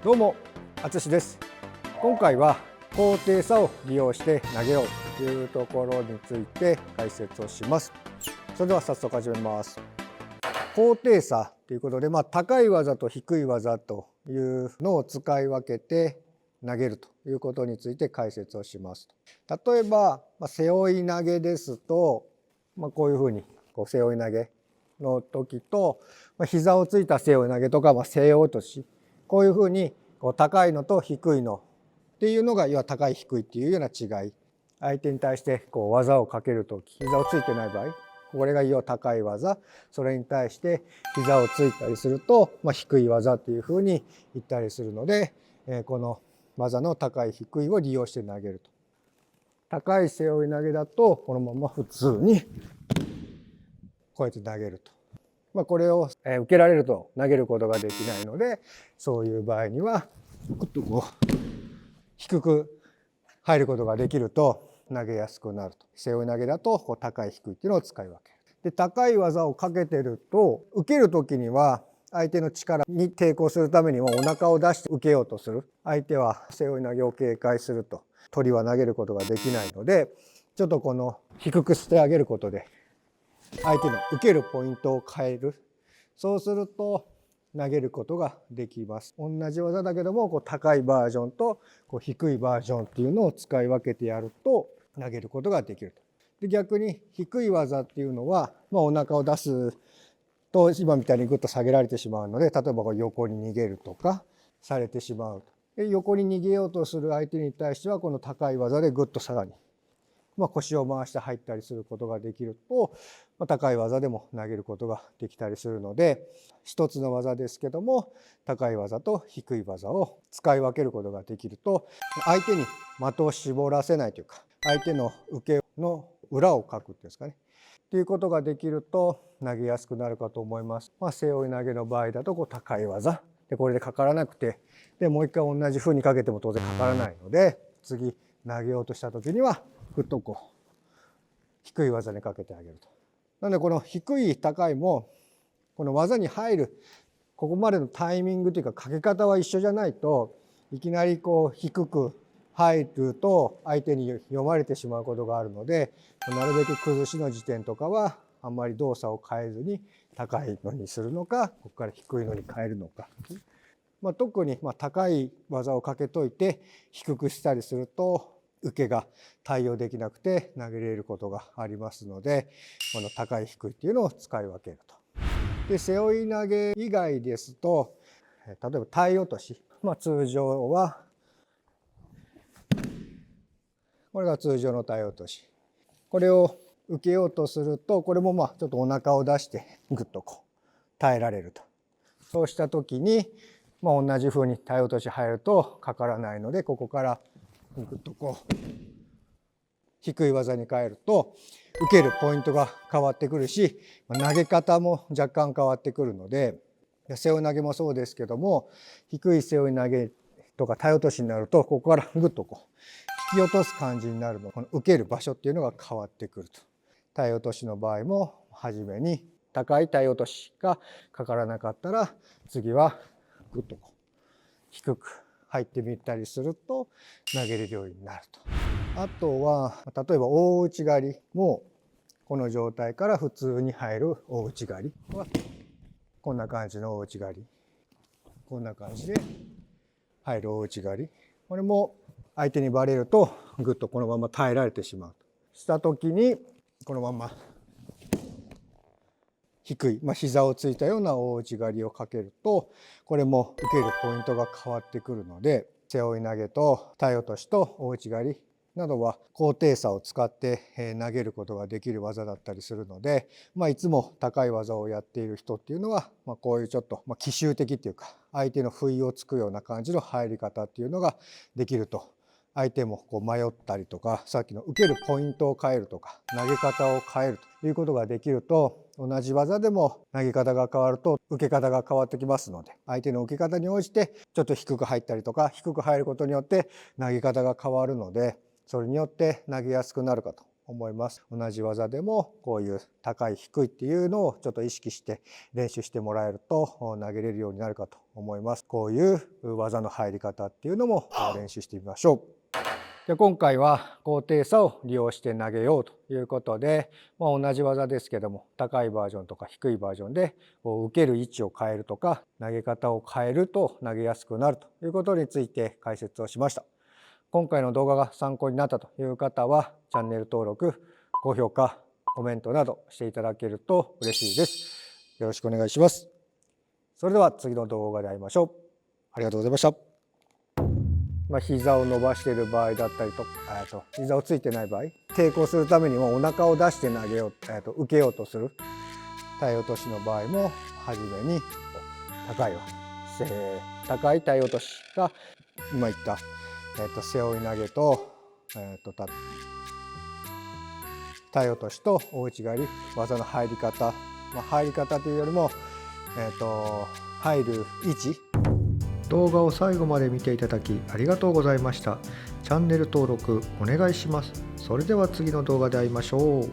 どうも、あつしです。今回は高低差を利用して投げようというところについて解説をします。それでは早速始めます。高低差ということで、高い技と低い技というのを使い分けて投げるということについて解説をします。例えば、背負い投げですと、こういうふうに背負い投げの時と、膝をついた背負い投げとか、背負い落とし、こういうふうに高いのと低いのっていうのが要は高い低いっていうような違い。相手に対して技をかける時、膝をついてない場合、これが要は高い技、それに対して膝をついたりすると、低い技っていうふうに言ったりするので、この技の高い低いを利用して投げると。高い背負い投げだとこのまま普通にこうやって投げると。これを受けられると投げることができないので、そういう場合にはぐっと低く入ることができると投げやすくなると。背負い投げだと高い低いっていうのを使い分ける。で、高い技をかけてると受ける時には相手の力に抵抗するためにもお腹を出して受けようとする。相手は背負い投げを警戒すると鳥は投げることができないので、ちょっとこの低くしてあげることで相手の受けるポイントを変える。そうすると投げることができます。同じ技だけども高いバージョンと低いバージョンっていうのを使い分けてやると投げることができると。で、逆に低い技っていうのは、お腹を出すと今みたいにグッと下げられてしまうので、例えば横に逃げるとかされてしまうと。で、横に逃げようとする相手に対してはこの高い技でグッとさらに腰を回して入ったりすることができると、高い技でも投げることができたりするので、一つの技ですけども高い技と低い技を使い分けることができると、相手に的を絞らせないというか、相手の受けの裏をかくっていうんですかね、っていうことができると投げやすくなるかと思います。背負い投げの場合だと高い技で、これでかからなくて、でもう一回同じ風にかけても当然かからないので、次投げようとした時にはぐっと低い技にかけてあげると。なのでこの低い高いもこの技に入るここまでのタイミングというかかけ方は一緒じゃないと、いきなり低く入ると相手に読まれてしまうことがあるので、なるべく崩しの時点とかはあんまり動作を変えずに高いのにするのか、ここから低いのに変えるのか。特に高い技をかけといて低くしたりすると受けが対応できなくて投げれることがありますので、この高い低いっていうのを使い分けると。で、背負い投げ以外ですと、例えば体落とし、通常はこれが通常の体落とし。これを受けようとすると、これもちょっとお腹を出してぐっと耐えられると。そうした時に、同じ風に体落とし入るとかからないので、ここからぐっと低い技に変えると受けるポイントが変わってくるし、投げ方も若干変わってくるので、背負い投げもそうですけども、低い背負い投げとか体落としになるとここからぐっと引き落とす感じになるので、この受ける場所っていうのが変わってくると。体落としの場合も初めに高い体落としがかからなかったら、次はぐっと低く入ってみたりすると投げれるようになると。あとは例えば大内刈りも、この状態から普通に入る大内刈りはこんな感じの大内刈り、こんな感じで入る大内刈り、これも相手にバレるとぐっとこのまま耐えられてしまうとした時に、このまま低い、膝をついたような大内刈りをかけると、これも受けるポイントが変わってくるので、背負い投げと体落としと大内刈りなどは高低差を使って投げることができる技だったりするので、いつも高い技をやっている人っていうのは、こういうちょっと奇襲的っていうか、相手の不意をつくような感じの入り方っていうのができると、相手も迷ったりとか、さっきの受けるポイントを変えるとか投げ方を変えるということができると、同じ技でも投げ方が変わると受け方が変わってきますので、相手の受け方に応じてちょっと低く入ったりとか、低く入ることによって投げ方が変わるので、それによって投げやすくなるかと思います。同じ技でもこういう高い低いっていうのをちょっと意識して練習してもらえると投げれるようになるかと思います。こういう技の入り方っていうのも練習してみましょう。で今回は高低差を利用して投げようということで、同じ技ですけども高いバージョンとか低いバージョンで受ける位置を変えるとか投げ方を変えると投げやすくなるということについて解説をしました。今回の動画が参考になったという方はチャンネル登録、高評価、コメントなどしていただけると嬉しいです。よろしくお願いします。それでは次の動画で会いましょう。ありがとうございました。膝を伸ばしている場合だったりと膝をついてない場合、抵抗するためにもお腹を出して投げよう、受けようとする体落としの場合も初めに高い体落としが今言った背負い投げと体落としと大内刈り、技の入り方、入り方というよりも入る位置。動画を最後まで見ていただきありがとうございました。チャンネル登録お願いします。それでは次の動画で会いましょう。